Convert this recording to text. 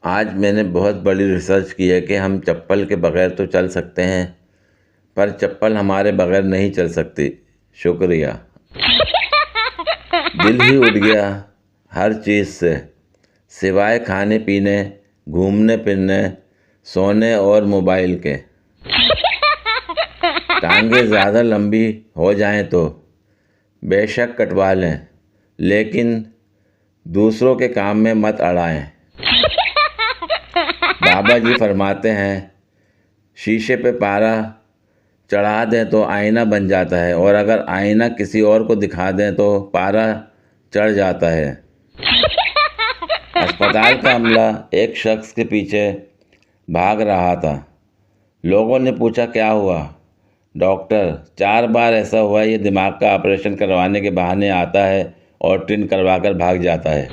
आज मैंने बहुत बड़ी रिसर्च की है कि हम चप्पल के बगैर तो चल सकते हैं, पर चप्पल हमारे बगैर नहीं चल सकती। शुक्रिया। दिल ही उड़ गया हर चीज़ से, सिवाय खाने पीने, घूमने फिरने, सोने और मोबाइल के। टांगें ज़्यादा लंबी हो जाएं तो बेशक कटवा लें, लेकिन दूसरों के काम में मत अड़ाएं। बाबा जी फरमाते हैं, शीशे पे पारा चढ़ा दें तो आईना बन जाता है, और अगर आईना किसी और को दिखा दें तो पारा चढ़ जाता है। अस्पताल का अमला एक शख्स के पीछे भाग रहा था। लोगों ने पूछा, क्या हुआ? डॉक्टर, 4 बार ऐसा हुआ, ये दिमाग का ऑपरेशन करवाने के बहाने आता है और ट्रिन करवा कर भाग जाता है।